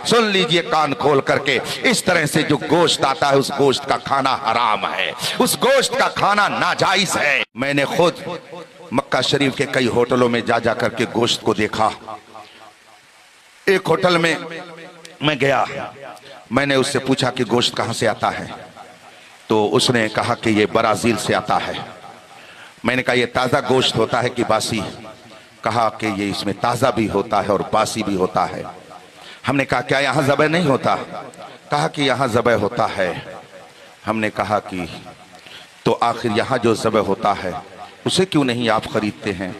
سن لیجئے کان کھول کر کے، اس طرح سے جو گوشت آتا ہے اس گوشت کا کھانا حرام ہے، اس گوشت کا کھانا ناجائز ہے۔ میں نے خود مکہ شریف کے کئی ہوٹلوں میں جا جا کر کے گوشت کو دیکھا۔ ایک ہوٹل میں میں گیا، میں نے اس سے پوچھا کہ گوشت کہاں سے آتا ہے، تو اس نے کہا کہ یہ برازیل سے آتا ہے۔ میں نے کہا یہ تازہ گوشت ہوتا ہے کہ باسی؟ کہا کہ یہ اس میں تازہ بھی ہوتا ہے اور باسی بھی ہوتا ہے۔ ہم نے کہا کیا یہاں ذبح نہیں ہوتا؟ کہا کہ یہاں ذبح ہوتا ہے۔ ہم نے کہا کہ تو آخر یہاں جو ذبح ہوتا ہے اسے کیوں نہیں آپ خریدتے ہیں،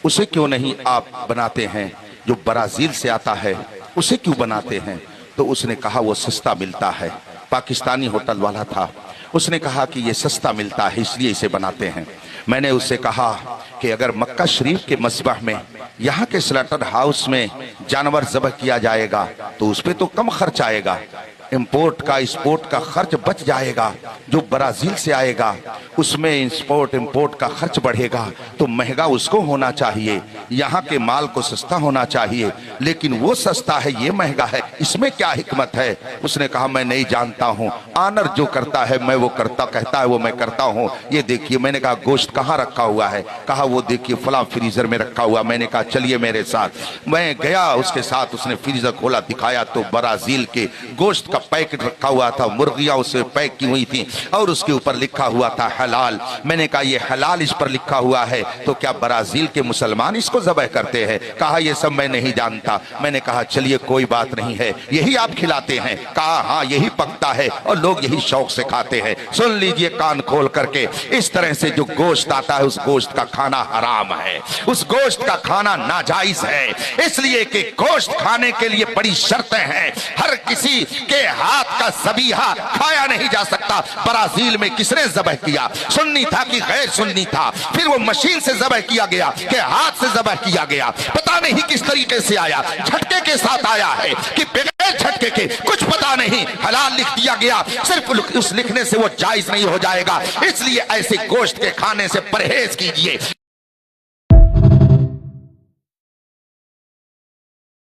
اسے کیوں نہیں آپ بناتے ہیں؟ جو برازیل سے آتا ہے اسے کیوں بناتے ہیں؟ تو اس نے کہا وہ سستا ملتا ہے۔ پاکستانی ہوٹل والا تھا، اس نے کہا کہ یہ سستا ملتا ہے اس لیے اسے بناتے ہیں۔ میں نے اس سے کہا کہ اگر مکہ شریف کے مذبح میں یہاں کے سلیٹر ہاؤس میں جانور ذبح کیا جائے گا تو اس پہ تو کم خرچ آئے گا، امپورٹ کا ایکسپورٹ کا خرچ بچ جائے گا۔ جو برازیل سے آئے گا اس میں ایکسپورٹ امپورٹ کا خرچ بڑھے گا تو مہنگا اس کو ہونا چاہیے، یہاں کے مال کو سستا ہونا چاہیے، لیکن وہ سستا ہے یہ مہنگا ہے، اس میں کیا حکمت ہے؟ اس نے کہا میں نہیں جانتا ہوں، آنر جو کرتا ہے میں وہ کرتا، کہتا ہے وہ میں کرتا ہوں۔ یہ دیکھیے، میں نے کہا گوشت کہاں رکھا ہوا ہے؟ کہا وہ دیکھیے فلاں فریزر میں رکھا ہوا۔ میں نے کہا چلیے میرے ساتھ۔ میں گیا اس کے ساتھ، اس نے فریزر کھولا دکھایا تو برازیل کے گوشت کا پیکٹ رکھا ہوا تھا، مرغیاں اس سے پیک کی ہوئی تھیں اور اس کے اوپر لکھا ہوا تھا حلال۔ میں نے کہا یہ حلال اس پر لکھا ہوا ہے تو کیا برازیل کے مسلمان اس کو ذبح کرتے ہیں؟ کہا یہ سب میں نہیں جانتا۔ میں نے کہا چلیے کوئی بات نہیں ہے، یہی آپ کھلاتے ہیں؟ کہا ہاں یہی پکتا ہے اور لوگ یہی شوق سے کھاتے ہیں۔ سن لیجئے کان کھول کر کے، اس طرح سے جو گوشت آتا ہے اس گوشت کا کھانا حرام ہے، اس گوشت کا کھانا ناجائز ہے، اس لیے کہ گوشت کھانے کے لیے بڑی شرطیں ہیں۔ ہر کسی کے ہاتھ کا ذبیحہ کھایا نہیں جا سکتا۔ برازیل میں کس نے ذبح کیا؟ سنی تھا کہ غیر سنی تھا؟ پھر وہ مشین سے ذبح کیا گیا کہ ہاتھ سے ذبح کیا گیا؟ پتہ نہیں کس طریقے سے آیا، جھٹکے کے ساتھ آیا ہے کہ بغیر جھٹکے کے؟ کچھ پتہ نہیں، حلال لکھ دیا گیا، صرف اس لکھنے سے وہ جائز نہیں ہو جائے گا۔ اس لیے ایسے گوشت کے کھانے سے پرہیز کیجئے۔